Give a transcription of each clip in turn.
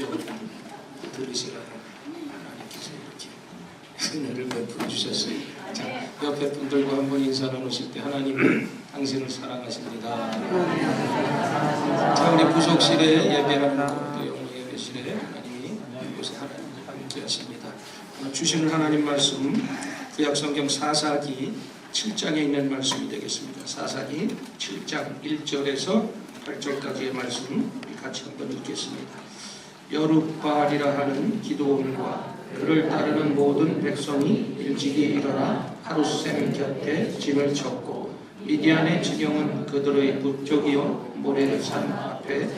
여러분 들으시라고 하나님께서 이렇게 은혜를 베풀어 주셨어요. 자, 옆에 분들과 한번 인사 나누실 때 하나님은 당신을 사랑하십니다. 자, 우리 부속실에 예배하는 또 영웅 예배실에 하나님이 이곳에 하나님 함께 하십니다. 주시는 하나님 말씀 구약성경 사사기 7장에 있는 말씀이 되겠습니다. 사사기 7장 1절에서 8절까지의 말씀 같이 한번 읽겠습니다. 여룻바알이라 하는 기드온과 그를 따르는 모든 백성이 일찍이 일어나 하룻샘 곁에 진을 쳤고 미디안의 진영은 그들의 북쪽이요 모레산 앞에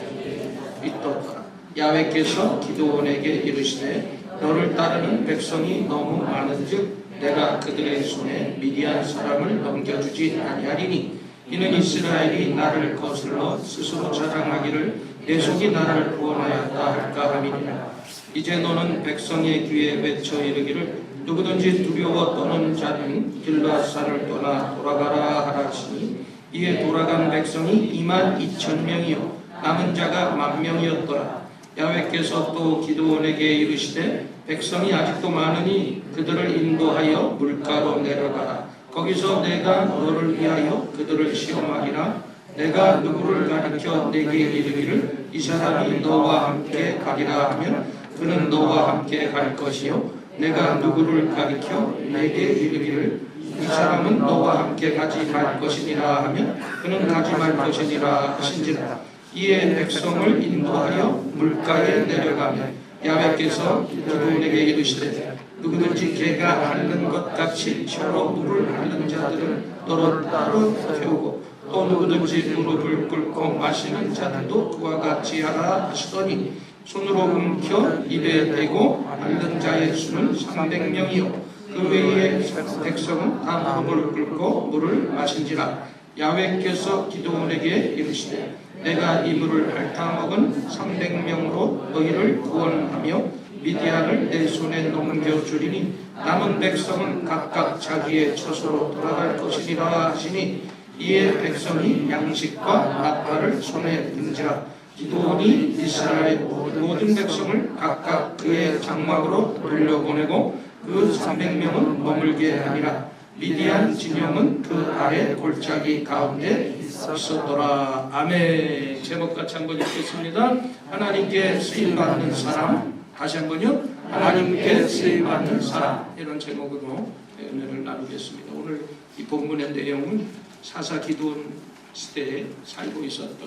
있더라. 야훼께서 기드온에게 이르시되 너를 따르는 백성이 너무 많은즉 내가 그들의 손에 미디안 사람을 넘겨주지 아니하리니 이는 이스라엘이 나를 거슬러 스스로 자랑하기를 내 속이 나를 구원하였다 할까 함이니라. 이제 너는 백성의 귀에 외쳐 이르기를 누구든지 두려워 떠는 자는 길르앗산을 떠나 돌아가라 하라시니 이에 돌아간 백성이 22,000명이요 남은 자가 10,000명이었더라. 야훼께서 또 기드온에게 이르시되 백성이 아직도 많으니 그들을 인도하여 물가로 내려가라. 거기서 내가 너를 위하여 그들을 시험하리라. 내가 누구를 가리켜 내게 이르기를 이 사람이 너와 함께 가리라 하면 그는 너와 함께 갈 것이요 내가 누구를 가리켜 내게 이르기를 이 사람은 너와 함께 가지 말 것이니라 하면 그는 가지 말 것이니라 하신지라. 이에 백성을 인도하여 물가에 내려가면 야훼께서 기드온에게 이르시되 누구든지 개가 앓는 것 같이 혀로 물을 앓는 자들은 너로 따로 태우고 또 누구든지 무릎을 꿇고 마시는 자들도 그와 같이 하라 하시더니 손으로 움켜 입에 대고 앓는 자의 수는 300명이요 그 외에 백성은 다 무릎을 꿇고 물을 마신지라. 야훼께서 기드온에게 이르시되 내가 이 물을 핥아먹은 300명으로 너희를 구원하며 미디안을 내 손에 넘겨주리니 남은 백성은 각각 자기의 처소로 돌아갈 것이니라 하시니 이에 백성이 양식과 나팔을 손에 든지라. 기드온이 이스라엘 모든 백성을 각각 그의 장막으로 돌려보내고 그 300명은 머물게 하니라. 미디안 진영은 그 아래 골짜기 가운데 있었더라. 아멘. 제목 같이 한번 읽겠습니다. 하나님께 쓰임받는 사람. 다시 한번요. 하나님께 쓰임받는 사람. 이런 제목으로 은혜를 나누겠습니다. 오늘 이 본문의 내용은 사사 기드온 시대에 살고 있었던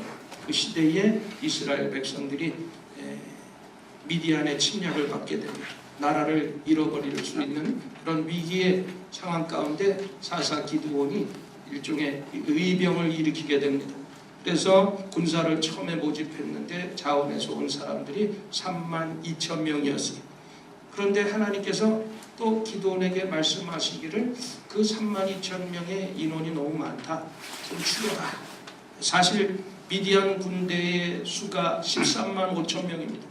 그 시대에 이스라엘 백성들이 미디안의 침략을 받게 됩니다. 나라를 잃어버릴 수 있는 그런 위기의 상황 가운데 사사 기드온이 일종의 의병을 일으키게 됩니다. 그래서 군사를 처음에 모집했는데 자원에서 온 사람들이 32,000명이었어요. 그런데 하나님께서 또 기드온에게 말씀하시기를 그 32,000명의 인원이 너무 많다. 좀 줄여라. 사실 미디안 군대의 수가 135,000명입니다.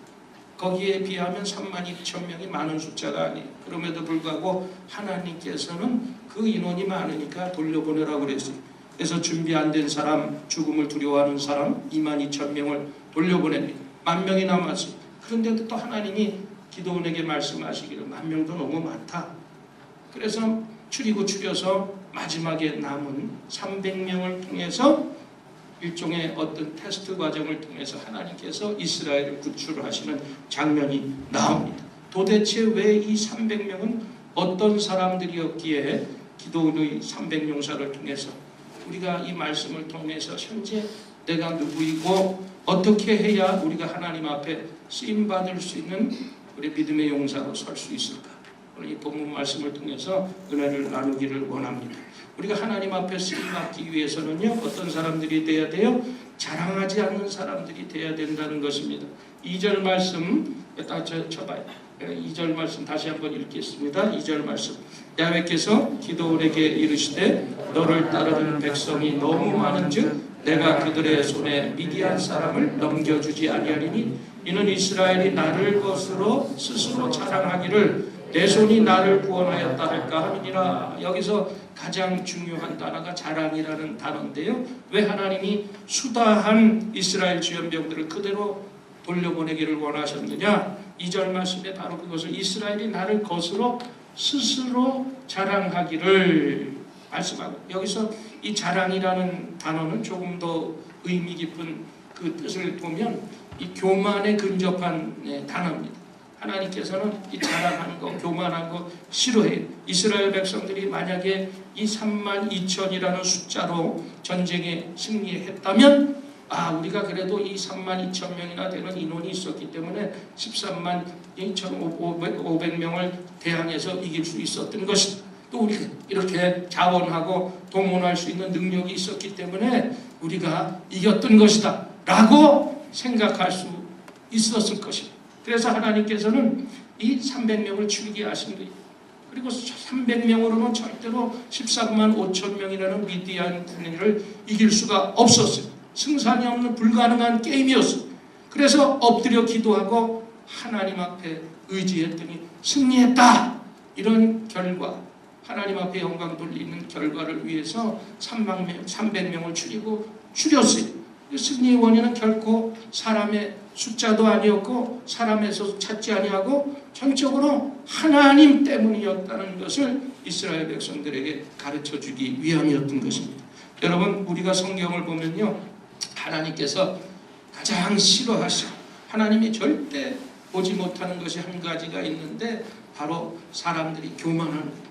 거기에 비하면 32,000명이 많은 숫자가 아니에요. 그럼에도 불구하고 하나님께서는 그 인원이 많으니까 돌려보내라고 그랬어요. 그래서 준비 안 된 사람, 죽음을 두려워하는 사람 22,000명을 돌려보냅니다. 10,000명이 남았어요. 그런데도 또 하나님이 기드온에게 말씀하시기를 10,000명도 너무 많다. 그래서 줄여서 마지막에 남은 300명을 통해서 일종의 어떤 테스트 과정을 통해서 하나님께서 이스라엘을 구출하시는 장면이 나옵니다. 도대체 왜 이 300명은 어떤 사람들이었기에 기드온의 300용사를 통해서 우리가 이 말씀을 통해서 현재 내가 누구이고 어떻게 해야 우리가 하나님 앞에 쓰임받을 수 있는 우리 믿음의 용사로 설 수 있을까? 오늘 이 본문 말씀을 통해서 은혜를 나누기를 원합니다. 우리가 하나님 앞에 쓰임받기 위해서는요 어떤 사람들이 돼야 돼요? 자랑하지 않는 사람들이 돼야 된다는 것입니다. 2절 말씀 딱 쳐봐요. 2절 말씀 다시 한번 읽겠습니다. 2절 말씀 야훼께서 기드온에게 이르시되 너를 따르는 백성이 너무 많은즉 내가 그들의 손에 미디안 사람을 넘겨주지 아니하리니 이는 이스라엘이 나를 거스러 스스로 자랑하기를 내 손이 나를 구원하였다 할까 함이니라. 여기서 가장 중요한 단어가 자랑이라는 단어인데요. 왜 하나님이 수다한 이스라엘 주연병들을 그대로 돌려보내기를 원하셨느냐? 2절 말씀에 바로 그것을 이스라엘이 나를 거스러 스스로 자랑하기를 말씀하고, 여기서 이 자랑이라는 단어는 조금 더 의미 깊은 그 뜻을 보면 이 교만에 근접한 단어입니다. 하나님께서는 이 자랑하는 거, 교만한 거 싫어해요. 이스라엘 백성들이 만약에 이 32,000이라는 숫자로 전쟁에 승리했다면 우리가 그래도 이 32,000명이나 되는 인원이 있었기 때문에 13만 2,500명을 대항해서 이길 수 있었던 것이다. 또 우리가 이렇게 자원하고 동원할 수 있는 능력이 있었기 때문에 우리가 이겼던 것이다 라고 생각할 수 있었을 것입니다. 그래서 하나님께서는 이 300명을 죽이게 하신 거예요. 그리고 300명으로는 절대로 13만 5천 명이라는 미디안 군인을 이길 수가 없었어요. 승산이 없는 불가능한 게임이었어요. 그래서 엎드려 기도하고 하나님 앞에 의지했더니 승리했다. 이런 결과, 하나님 앞에 영광 돌리는 결과를 위해서 300명을 죽였어요. 승리의 원인은 결코 사람의 숫자도 아니었고 사람에서 찾지 아니하고 전적으로 하나님 때문이었다는 것을 이스라엘 백성들에게 가르쳐주기 위함이었던 것입니다. 여러분, 우리가 성경을 보면요, 하나님께서 가장 싫어하시고 하나님이 절대 보지 못하는 것이 한 가지가 있는데 바로 사람들이 교만하는 거예요.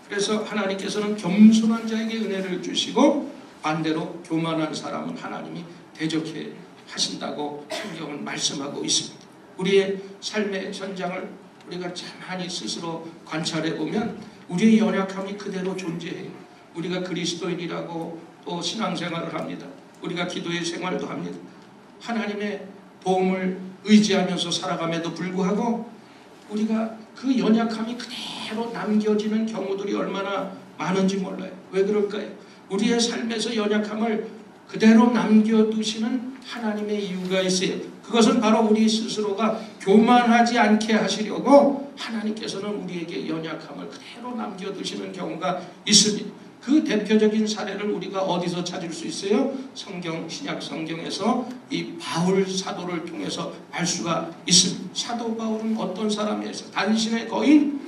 그래서 하나님께서는 겸손한 자에게 은혜를 주시고 반대로 교만한 사람은 하나님이 대적해 하신다고 성경은 말씀하고 있습니다. 우리의 삶의 현장을 우리가 가만히 스스로 관찰해 보면 우리의 연약함이 그대로 존재해요. 우리가 그리스도인이라고 또 신앙생활을 합니다. 우리가 기도의 생활도 합니다. 하나님의 도움을 의지하면서 살아감에도 불구하고 우리가 그 연약함이 그대로 남겨지는 경우들이 얼마나 많은지 몰라요. 왜 그럴까요? 우리의 삶에서 연약함을 그대로 남겨두시는 하나님의 이유가 있어요. 그것은 바로 우리 스스로가 교만하지 않게 하시려고 하나님께서는 우리에게 연약함을 그대로 남겨두시는 경우가 있습니다. 그 대표적인 사례를 우리가 어디서 찾을 수 있어요? 신약 성경에서 이 바울 사도를 통해서 알 수가 있습니다. 사도 바울은 어떤 사람이었어요? 단신의 거인,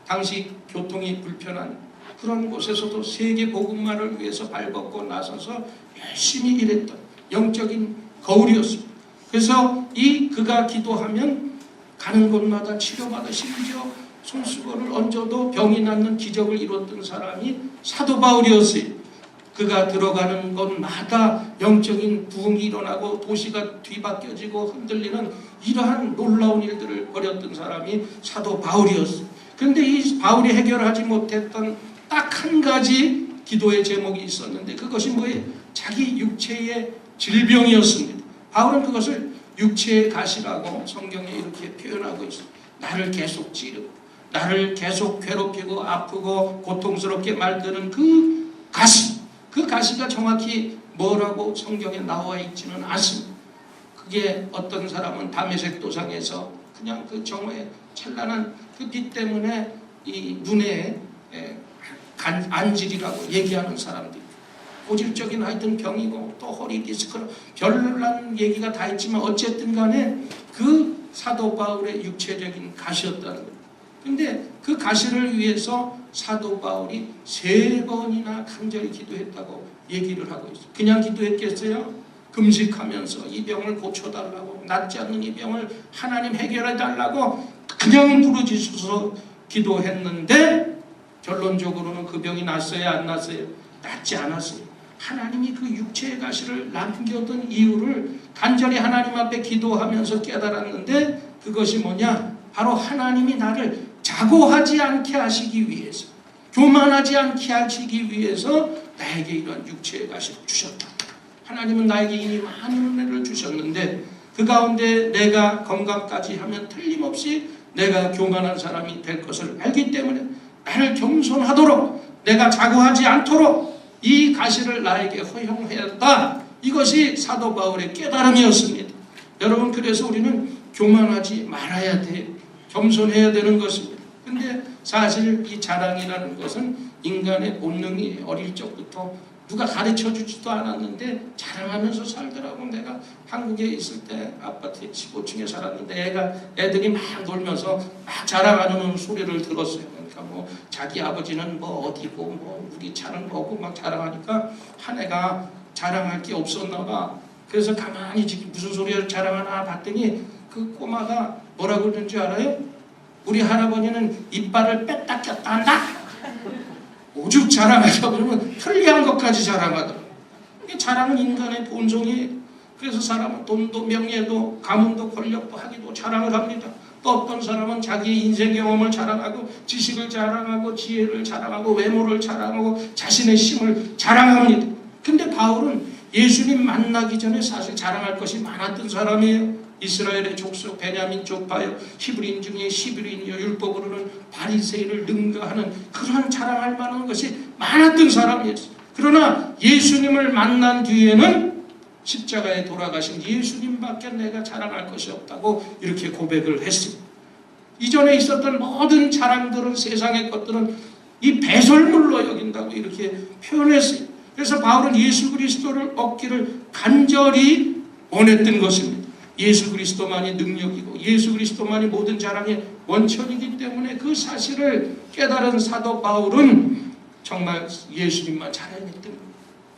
당시 교통이 불편한 그런 곳에서도 세계 복음화를 위해서 발벗고 나서서 열심히 일했던 영적인 거울이었습니다. 그래서 그가 기도하면 가는 곳마다 치료받아 심지어 손수건을 얹어도 병이 낫는 기적을 이뤘던 사람이 사도 바울이었어요. 그가 들어가는 곳마다 영적인 부흥이 일어나고 도시가 뒤바뀌어지고 흔들리는 이러한 놀라운 일들을 벌였던 사람이 사도 바울이었어요. 그런데 이 바울이 해결하지 못했던 딱 한 가지 기도의 제목이 있었는데 그것이 뭐예요? 자기 육체의 질병이었습니다. 바울은 그것을 육체의 가시라고 성경에 이렇게 표현하고 있어요. 나를 계속 찌르고 나를 계속 괴롭히고 아프고 고통스럽게 만드는 그 가시, 그 가시가 정확히 뭐라고 성경에 나와 있지는 않습니다. 그게 어떤 사람은 다메섹 도상에서 그냥 그 정오의 찬란한 그 빛 때문에 이 눈에 안질이라고 얘기하는 사람들, 고질적인 하여튼 병이고 또 허리 디스크 별난 얘기가 다 있지만 어쨌든 간에 그 사도 바울의 육체적인 가시였다는 거예요. 근데 그 가시를 위해서 사도 바울이 3번이나 간절히 기도했다고 얘기를 하고 있어요. 그냥 기도했겠어요? 금식하면서 이 병을 고쳐달라고, 낫지 않는 이 병을 하나님 해결해달라고 그냥 부르짖어서 기도했는데 결론적으로는 그 병이 낫어요? 안 낫어요? 낫지 않았어요. 하나님이 그 육체의 가시를 남겨둔 이유를 간절히 하나님 앞에 기도하면서 깨달았는데 그것이 뭐냐? 바로 하나님이 나를 자고하지 않게 하시기 위해서, 교만하지 않게 하시기 위해서 나에게 이런 육체의 가시를 주셨다. 하나님은 나에게 이미 많은 은혜를 주셨는데 그 가운데 내가 건강까지 하면 틀림없이 내가 교만한 사람이 될 것을 알기 때문에 나를 겸손하도록, 내가 자고하지 않도록 이 가시를 나에게 허용하였다. 이것이 사도 바울의 깨달음이었습니다. 여러분, 그래서 우리는 교만하지 말아야 돼. 겸손해야 되는 것입니다. 근데 사실 이 자랑이라는 것은 인간의 본능이 어릴 적부터 누가 가르쳐 주지도 않았는데 자랑하면서 살더라고. 내가 한국에 있을 때 아파트 15층에 살았는데 애들이 막 놀면서 막 자랑하는 소리를 들었어요. 그러니까 뭐 자기 아버지는 뭐 어디고 뭐 우리 차는 뭐고 막 자랑하니까 한 애가 자랑할 게 없었나 봐. 그래서 가만히 지금 무슨 소리를 자랑하나 봤더니 그 꼬마가 뭐라고 그러는지 알아요? 우리 할아버지는 이빨을 뺐다 꼈다 한다. 오죽 자랑하려고 그러면 편리한 것까지 자랑하더라고요. 이게 자랑은 인간의 본성이에요. 그래서 사람은 돈도 명예도 가문도 권력도 하기도 자랑을 합니다. 또 어떤 사람은 자기의 인생 경험을 자랑하고 지식을 자랑하고 지혜를 자랑하고 외모를 자랑하고 자신의 힘을 자랑합니다. 근데 바울은 예수님 만나기 전에 사실 자랑할 것이 많았던 사람이에요. 이스라엘의 족속 베냐민 족파요, 히브리인 중에 히브리인이요, 율법으로는 바리새인을 능가하는 그러한 자랑할 만한 것이 많았던 사람이었어요. 그러나 예수님을 만난 뒤에는 십자가에 돌아가신 예수님밖에 내가 자랑할 것이 없다고 이렇게 고백을 했습니다. 이전에 있었던 모든 자랑들은, 세상의 것들은 이 배설물로 여긴다고 이렇게 표현했어요. 그래서 바울은 예수 그리스도를 얻기를 간절히 원했던 것입니다. 예수 그리스도만이 능력이고 예수 그리스도만이 모든 자랑의 원천이기 때문에 그 사실을 깨달은 사도 바울은 정말 예수님만 자랑했던 거예요.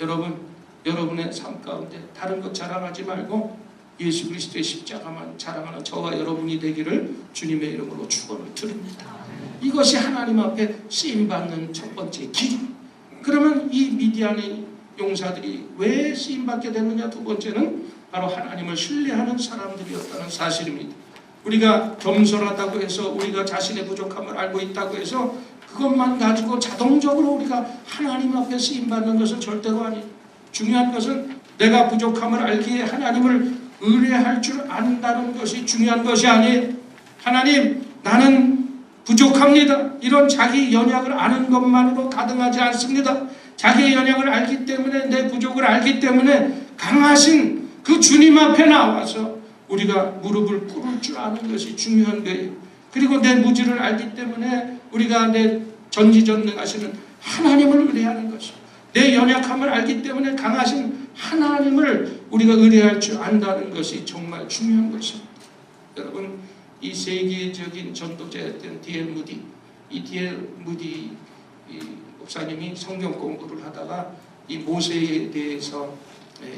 여러분, 여러분의 삶 가운데 다른 것 자랑하지 말고 예수 그리스도의 십자가만 자랑하는 저와 여러분이 되기를 주님의 이름으로 축원을 드립니다. 이것이 하나님 앞에 쓰임받는 첫 번째 길. 그러면 이 미디안의 용사들이 왜 쓰임받게 됐느냐? 두 번째는 바로 하나님을 신뢰하는 사람들이었다는 사실입니다. 우리가 겸손하다고 해서, 우리가 자신의 부족함을 알고 있다고 해서 그것만 가지고 자동적으로 우리가 하나님 앞에 쓰임받는 것은 절대로 아니에요. 중요한 것은 내가 부족함을 알기에 하나님을 의뢰할 줄 안다는 것이 중요한 것이 아니에요. 하나님, 나는 부족합니다. 이런 자기 연약을 아는 것만으로 가능하지 않습니다. 자기의 연약을 알기 때문에, 내 부족을 알기 때문에 강하신 그 주님 앞에 나와서 우리가 무릎을 꿇을 줄 아는 것이 중요한 거예요. 그리고 내 무지를 알기 때문에 우리가 내 전지전능하시는 하나님을 의뢰하는 것이요. 내 연약함을 알기 때문에 강하신 하나님을 우리가 의뢰할 줄 안다는 것이 정말 중요한 것입니다. 여러분, 이 세계적인 전도자였던 D.L. 무디, 이 D.L. 무디 목사님이 성경 공부를 하다가 이 모세에 대해서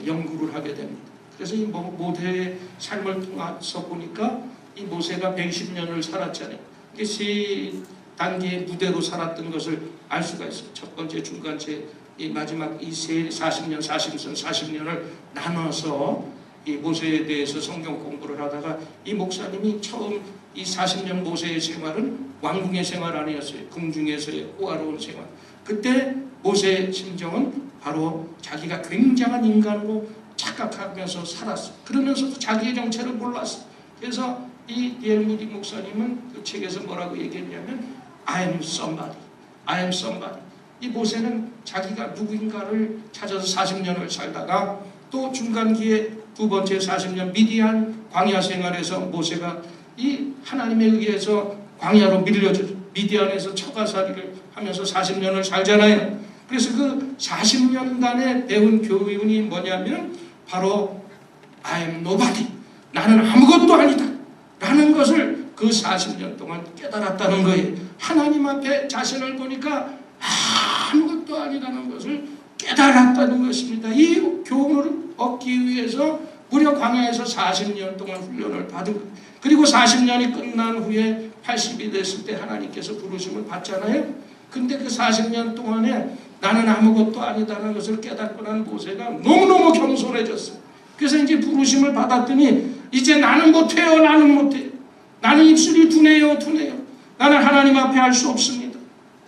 연구를 하게 됩니다. 그래서 이 모세의 삶을 통해서 보니까 이 모세가 120년을 살았잖아요. 이게 세 단계의 무대로 살았던 것을 알 수가 있어요. 첫 번째, 중간체, 이 마지막 이 세 40년, 40년을 나눠서 이 모세에 대해서 성경 공부를 하다가 이 목사님이 처음 이 40년 모세의 생활은 왕궁의 생활 아니었어요. 궁중에서의 호화로운 생활. 그때 모세의 심정은 바로 자기가 굉장한 인간으로 착각하면서 살았어요. 그러면서도 자기의 정체를 몰랐어요. 그래서 이 D.L. 무디 목사님은 그 책에서 뭐라고 얘기했냐면 I am somebody. I am somebody. 이 모세는 자기가 누구인가를 찾아서 40년을 살다가 또 중간기에 두 번째 40년 미디안 광야 생활에서 모세가 이 하나님에 의해서 광야로 밀려져 미디안에서 처가살이를 하면서 40년을 살잖아요. 그래서 그 40년간의 배운 교훈이 뭐냐면 바로 I am nobody. 나는 아무것도 아니다. 라는 것을 그 40년 동안 깨달았다는 거예요. 하나님 앞에 자신을 보니까 아무것도 아니라는 것을 깨달았다는 것입니다. 이 교훈을 얻기 위해서 무려 광야에서 40년 동안 훈련을 받은 거예요. 그리고 40년이 끝난 후에 80이 됐을 때 하나님께서 부르심을 받잖아요. 근데 그 40년 동안에 나는 아무것도 아니다라는 것을 깨닫고 난 모세가 너무너무 겸손해졌어요. 그래서 이제 부르심을 받았더니 이제 나는 못해요. 나는 못해요. 나는 입술이 둔해요. 나는 하나님 앞에 할 수 없습니다.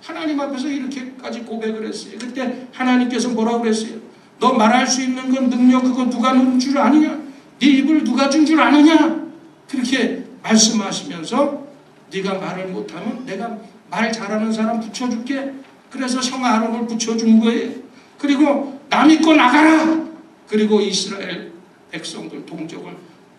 하나님 앞에서 이렇게까지 고백을 했어요. 그때 하나님께서 뭐라고 그랬어요? 너 말할 수 있는 건 능력 그거 누가 준 줄 아느냐? 네 입을 누가 준 줄 아느냐? 그렇게 말씀하시면서 네가 말을 못하면 내가 말 잘하는 사람 붙여줄게. 그래서 형 아론을 붙여준 거예요. 그리고 나 믿고 나가라. 그리고 이스라엘 백성들 동족을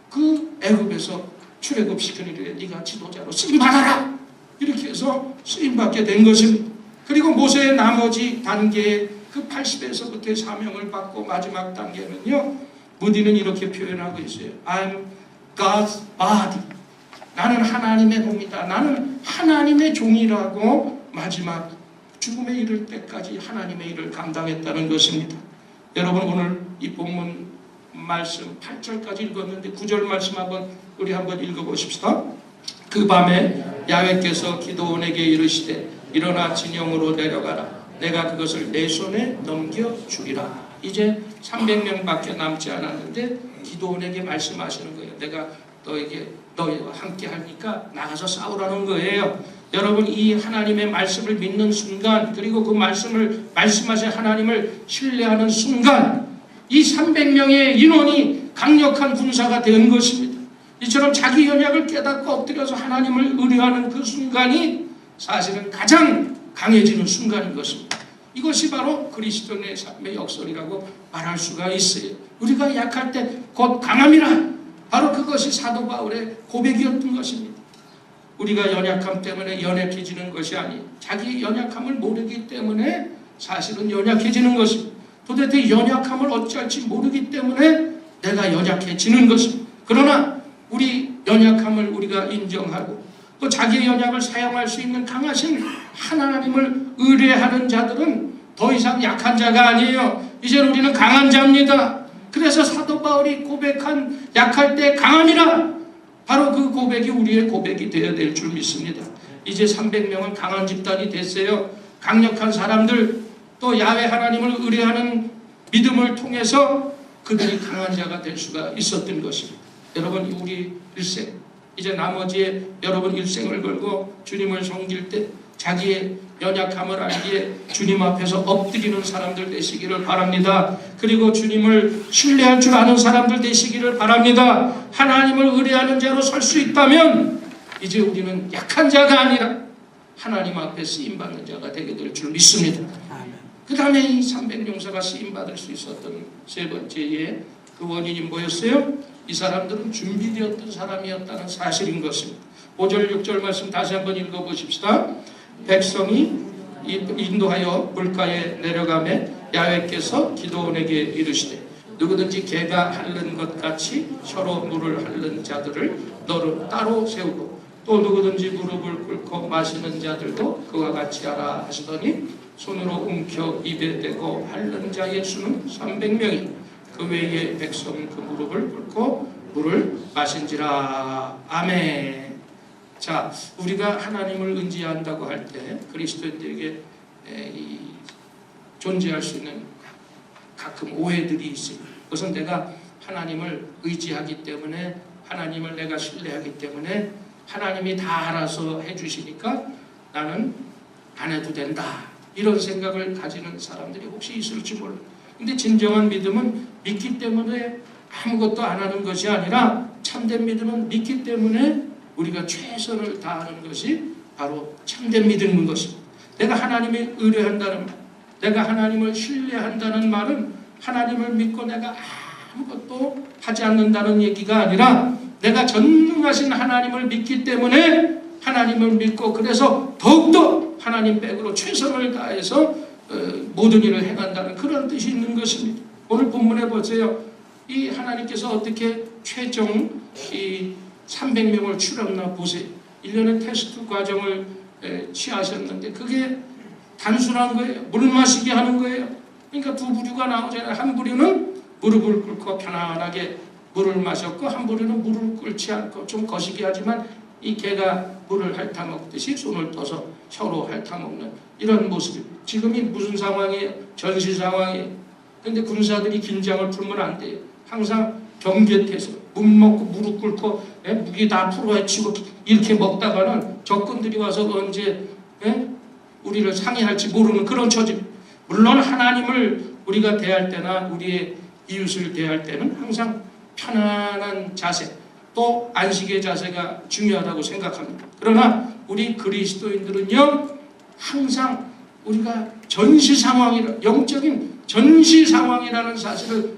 그 애굽에서 출애굽시키는 일에 네가 지도자로 쓰임받아라. 이렇게 해서 쓰임받게 된 것입니다. 그리고 모세의 나머지 단계의 그 80에서부터의 사명을 받고 마지막 단계는요, 무디는 이렇게 표현하고 있어요. I'm God's body. 나는 하나님의 몸이다. 나는 하나님의 종이라고 마지막 죽음에 이를 때까지 하나님의 일을 감당했다는 것입니다. 여러분, 오늘 이 본문 말씀 8절까지 읽었는데 9절 말씀 우리 한번 읽어보십시다. 그 밤에 야훼께서 기드온에게 이르시되 일어나 진영으로 내려가라. 내가 그것을 내 손에 넘겨주리라. 이제 300명밖에 남지 않았는데 기드온에게 말씀하시는 거예요. 내가 너희와 함께 하니까 나가서 싸우라는 거예요. 여러분, 이 하나님의 말씀을 믿는 순간, 그리고 그 말씀을 말씀하신 하나님을 신뢰하는 순간, 이 300명의 인원이 강력한 군사가 된 것입니다. 이처럼 자기 연약을 깨닫고 엎드려서 하나님을 의뢰하는 그 순간이 사실은 가장 강해지는 순간인 것입니다. 이것이 바로 그리스도인의 삶의 역설이라고 말할 수가 있어요. 우리가 약할 때 곧 강함이라, 바로 그것이 사도 바울의 고백이었던 것입니다. 우리가 연약함 때문에 연약해지는 것이 아니에요. 자기 연약함을 모르기 때문에 사실은 연약해지는 것입니다. 도대체 연약함을 어찌할지 모르기 때문에 내가 연약해지는 것입니다. 그러나 우리 연약함을 우리가 인정하고 또 자기의 연약을 사용할 수 있는 강하신 하나님을 의뢰하는 자들은 더 이상 약한 자가 아니에요. 이제 우리는 강한 자입니다. 그래서 사도 바울이 고백한 약할 때 강함이라, 바로 그 고백이 우리의 고백이 되어야 될 줄 믿습니다. 이제 300명은 강한 집단이 됐어요. 강력한 사람들, 또 야훼 하나님을 의뢰하는 믿음을 통해서 그들이 강한 자가 될 수가 있었던 것입니다. 여러분, 우리 일생, 이제 나머지의 여러분 일생을 걸고 주님을 섬길 때 자기의 연약함을 알기에 주님 앞에서 엎드리는 사람들 되시기를 바랍니다. 그리고 주님을 신뢰할 줄 아는 사람들 되시기를 바랍니다. 하나님을 의뢰하는 자로 설 수 있다면 이제 우리는 약한 자가 아니라 하나님 앞에 쓰임받는 자가 되게 될 줄 믿습니다. 그 다음에 이 300용사가 쓰임받을 수 있었던 세 번째의 그 원인이 뭐였어요? 이 사람들은 준비되었던 사람이었다는 사실인 것입니다. 5절 6절 말씀 다시 한번 읽어보십시다. 백성이 인도하여 물가에 내려가매 야훼께서 기드온에게 이르시되 누구든지 개가 핥는 것 같이 서로 물을 핥는 자들을 너를 따로 세우고 또 누구든지 무릎을 꿇고 마시는 자들도 그와 같이 하라 하시더니 손으로 움켜 입에 대고 핥는 자의 수는 300명이 그 외에 백성은 그 무릎을 꿇고 물을 마신지라. 아멘. 자, 우리가 하나님을 의지한다고 할 때 그리스도인들에게 존재할 수 있는 가끔 오해들이 있어요. 그것은 내가 하나님을 의지하기 때문에, 하나님을 내가 신뢰하기 때문에 하나님이 다 알아서 해주시니까 나는 안 해도 된다, 이런 생각을 가지는 사람들이 혹시 있을지 몰라요. 근데 진정한 믿음은 믿기 때문에 아무것도 안 하는 것이 아니라, 참된 믿음은 믿기 때문에 우리가 최선을 다하는 것이 바로 참된 믿음인 것입니다. 내가 하나님을 의뢰한다는 말, 내가 하나님을 신뢰한다는 말은 하나님을 믿고 내가 아무것도 하지 않는다는 얘기가 아니라, 내가 전능하신 하나님을 믿기 때문에 하나님을 믿고 그래서 더욱더 하나님 백으로 최선을 다해서 모든 일을 행한다는 그런 뜻이 있는 것입니다. 오늘 본문에 보세요. 이 하나님께서 어떻게 최종 이 300명을 추렸나 보세요. 1년의 테스트 과정을 취하셨는데 그게 단순한 거예요. 물 마시게 하는 거예요. 그러니까 두 부류가 나오잖아요. 한 부류는 무릎을 꿇고 편안하게 물을 마셨고, 한 부류는 물을 꿇지 않고 좀 거시기 하지만 이 개가 물을 핥아먹듯이 손을 떠서 혀로 핥아먹는 이런 모습입니다. 지금이 무슨 상황이에요? 전시 상황이에요. 그런데 군사들이 긴장을 풀면 안 돼요. 항상 경계태세, 물 먹고 무릎 꿇고 무기 다 풀어헤치고 이렇게 먹다가는 적군들이 와서 언제 우리를 상해할지 모르는 그런 처지입니다. 물론 하나님을 우리가 대할 때나 우리의 이웃을 대할 때는 항상 편안한 자세, 또 안식의 자세가 중요하다고 생각합니다. 그러나 우리 그리스도인들은요, 항상 우리가 전시 상황이라, 영적인 전시 상황이라는 사실을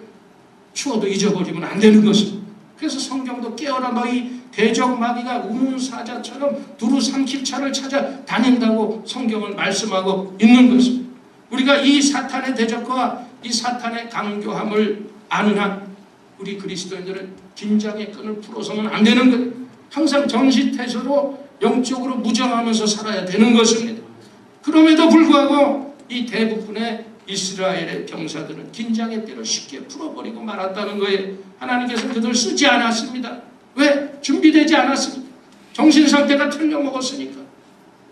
추워도 잊어버리면 안 되는 것입니다. 그래서 성경도 깨어라 너희 대적 마귀가 우는 사자처럼 두루 삼킬 차를 찾아 다닌다고 성경은 말씀하고 있는 것입니다. 우리가 이 사탄의 대적과 이 사탄의 강교함을 아는 한 우리 그리스도인들은 긴장의 끈을 풀어서는 안 되는 거예요. 항상 정신태세로 영적으로 무장하면서 살아야 되는 것입니다. 그럼에도 불구하고 이 대부분의 이스라엘의 병사들은 긴장의 끈을 쉽게 풀어버리고 말았다는 거예요. 하나님께서는 그들을 쓰지 않았습니다. 왜? 준비되지 않았습니다. 정신 상태가 틀려먹었으니까.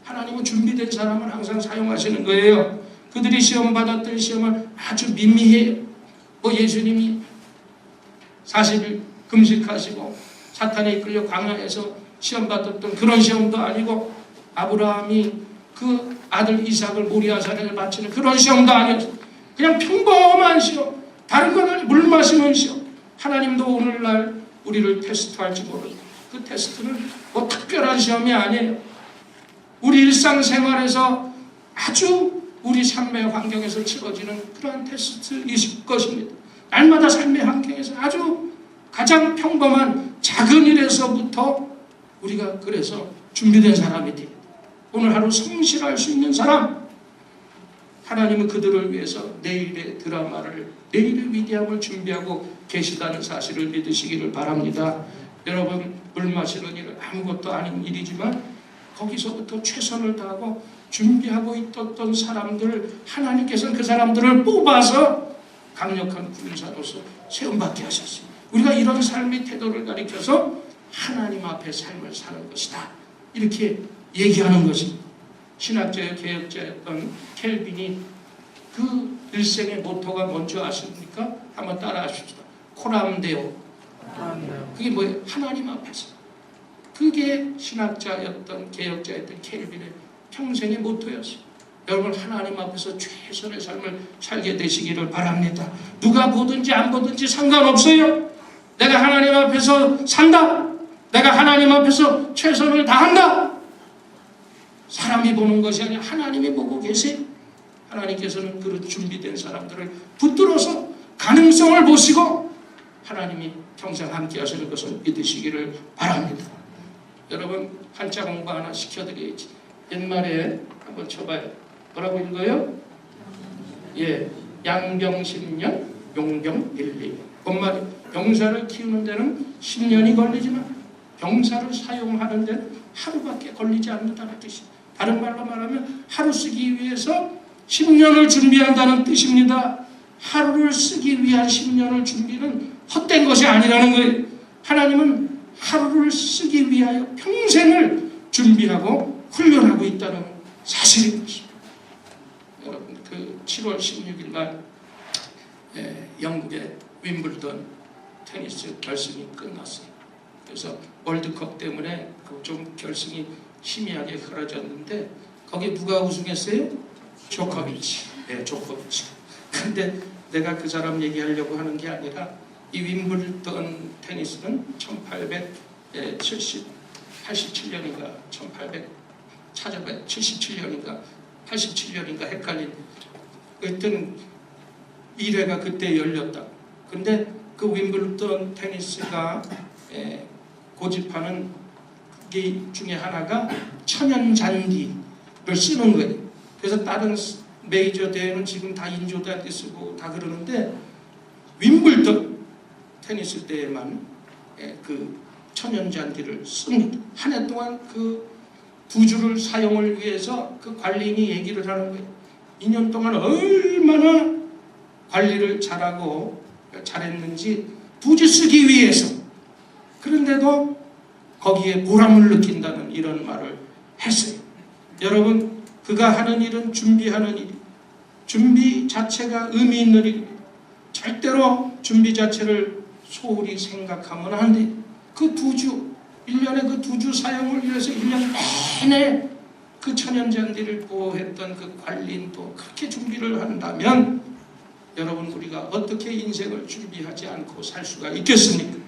하나님은 준비된 사람을 항상 사용하시는 거예요. 그들이 시험 받았던 시험은 아주 미미해요. 뭐 예수님이 40일 금식하시고 사탄에 이끌려 광야에서 시험 받았던 그런 시험도 아니고, 아브라함이 그 아들 이삭을 모리아산에 바치는 그런 시험도 아니었어요. 그냥 평범한 시험, 다른 건 아니고 물 마시는 시험. 하나님도 오늘날 우리를 테스트할지 모르고, 그 테스트는 뭐 특별한 시험이 아니에요. 우리 일상생활에서 아주 우리 삶의 환경에서 치러지는 그러한 테스트이실 것입니다. 날마다 삶의 환경에서 아주 가장 평범한 작은 일에서부터 우리가 그래서 준비된 사람이 됩니다. 오늘 하루 성실할 수 있는 사람, 하나님은 그들을 위해서 내일의 드라마를, 내일의 위대함을 준비하고 계시다는 사실을 믿으시기를 바랍니다. 여러분, 물 마시는 일은 아무것도 아닌 일이지만 거기서부터 최선을 다하고 준비하고 있었던 사람들, 하나님께서는 그 사람들을 뽑아서 강력한 군사로서 세움받게 하셨습니다. 우리가 이런 삶의 태도를 가리켜서 하나님 앞에 삶을 사는 것이다, 이렇게 얘기하는 것입니다. 신학자의 개혁자였던 켈빈이 그 일생의 모토가 뭔지 아십니까? 한번 따라 하십시다. 코람데오. 그게 뭐예요? 하나님 앞에서. 그게 신학자였던 개혁자였던 켈빈의 평생의 모토였어요. 여러분, 하나님 앞에서 최선의 삶을 살게 되시기를 바랍니다. 누가 보든지 안 보든지 상관없어요. 내가 하나님 앞에서 산다. 내가 하나님 앞에서 최선을 다한다. 사람이 보는 것이 아니라 하나님이 보고 계세요. 하나님께서는 그런 준비된 사람들을 붙들어서 가능성을 보시고 하나님이 평생 함께 하시는 것을 믿으시기를 바랍니다. 여러분, 한자 공부 하나 시켜드려야지. 옛말에 한번 쳐봐요. 뭐라고 읽어요? 예, 양병 10년, 용병 1, 2년. 본말이 병사를 키우는 데는 10년이 걸리지만 병사를 사용하는 데는 하루밖에 걸리지 않는다는 뜻입니다. 다른 말로 말하면 하루 쓰기 위해서 10년을 준비한다는 뜻입니다. 하루를 쓰기 위한 10년을 준비는 헛된 것이 아니라는 거예요. 하나님은 하루를 쓰기 위하여 평생을 준비하고 훈련하고 있다는 사실인 것입니다. 여러분, 그 7월 16일 날 영국의 윈블던 테니스 결승이 끝났어요. 그래서 월드컵 때문에 좀 결승이 희미하게 흐려졌는데 거기 누가 우승했어요? 조코비치. 네, 조코비치. 근데 내가 그 사람 얘기하려고 하는 게 아니라 이 윈블던 테니스는 1887년인가 1877년인가 87년인가 헷갈린, 하여튼 1회가 그때 열렸다. 근데 그 윈블던 테니스가 고집하는 게 중에 하나가 천연 잔디를 쓰는 거예요. 그래서 다른 메이저 대회는 지금 다 인조 잔디 쓰고 다 그러는데 윈블던 테니스 대회만 그 천연 잔디를 씁니다. 한 해 동안 그 부주를 사용을 위해서 그 관리인이 얘기를 하는 거예요. 2년 동안 얼마나 관리를 잘하고 잘했는지 부주 쓰기 위해서. 그런데도 거기에 보람을 느낀다는 이런 말을 했어요. 여러분, 그가 하는 일은 준비하는 일, 준비 자체가 의미 있는 일입니다. 절대로 준비 자체를 소홀히 생각하면 안 돼요. 그 2주, 1년에 그 2주 사용을 위해서 1년 내내 그 천연잔디를 보호했던 그 관리인도 그렇게 준비를 한다면 여러분, 우리가 어떻게 인생을 준비하지 않고 살 수가 있겠습니까?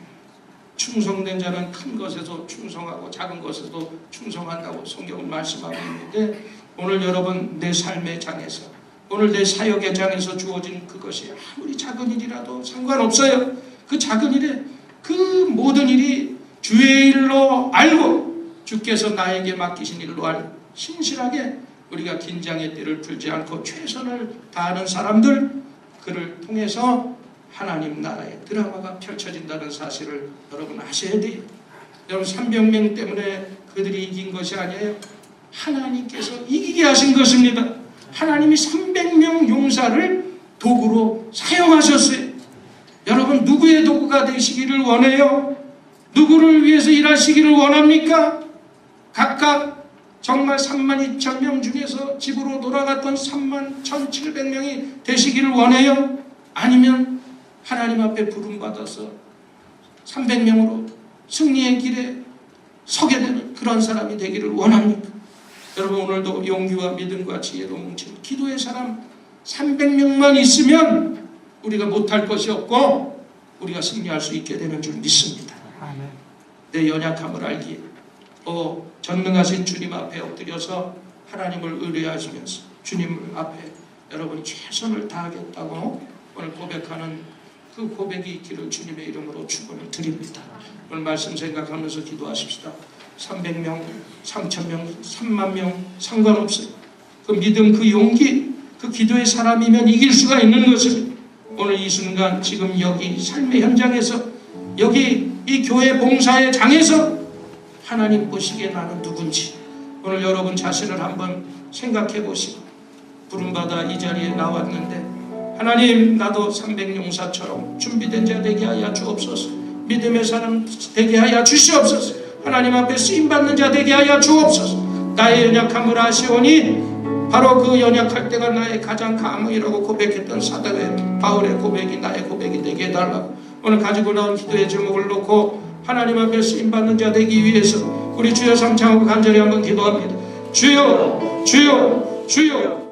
충성된 자는 큰 것에도 충성하고 작은 것에도 충성한다고 성경은 말씀하고 있는데, 오늘 여러분 내 삶의 장에서, 오늘 내 사역의 장에서 주어진 그것이 아무리 작은 일이라도 상관없어요. 그 작은 일에 그 모든 일이 주의 일로 알고 주께서 나에게 맡기신 일로 알고 신실하게 우리가 긴장의 띠를 풀지 않고 최선을 다하는 사람들, 그를 통해서 하나님 나라의 드라마가 펼쳐진다는 사실을 여러분 아셔야 돼요. 여러분 300명 때문에 그들이 이긴 것이 아니에요. 하나님께서 이기게 하신 것입니다. 하나님이 300명 용사를 도구로 사용하셨어요. 여러분 누구의 도구가 되시기를 원해요? 누구를 위해서 일하시기를 원합니까? 각각 정말 32,000명 중에서 집으로 돌아갔던 31,700명이 되시기를 원해요? 아니면 하나님 앞에 부름받아서 300명으로 승리의 길에 서게 되는 그런 사람이 되기를 원합니까? 여러분 오늘도 용기와 믿음과 지혜로 뭉친 기도의 사람 300명만 있으면 우리가 못할 것이 없고 우리가 승리할 수 있게 되는 줄 믿습니다. 내 연약함을 알기에 전능하신 주님 앞에 엎드려서 하나님을 의뢰하시면서 주님 앞에 여러분이 최선을 다하겠다고 오늘 고백하는 그 고백이 있기를 주님의 이름으로 축원을 드립니다. 오늘 말씀 생각하면서 기도하십시다. 300명, 3,000명, 3만 명 상관없어요. 그 믿음, 그 용기, 그 기도의 사람이면 이길 수가 있는 것입니다. 오늘 이 순간 지금 여기 삶의 현장에서 여기 이 교회 봉사의 장에서 하나님 보시기에 나는 누군지 오늘 여러분 자신을 한번 생각해 보시고 부름받아 이 자리에 나왔는데 하나님 나도 300용사처럼 준비된 자 되게 하여 주옵소서. 믿음의 사람 되게 하여 주시옵소서. 하나님 앞에 쓰임받는 자 되게 하여 주옵소서. 나의 연약함을 아시오니 바로 그 연약할 때가 나의 가장 감흥이라고 고백했던 사도 바울의 고백이 나의 고백이 되게 해달라고 오늘 가지고 나온 기도의 제목을 놓고 하나님 앞에 쓰임받는 자 되기 위해서 우리 주여 삼창하고 간절히 한번 기도합니다. 주여 주여 주여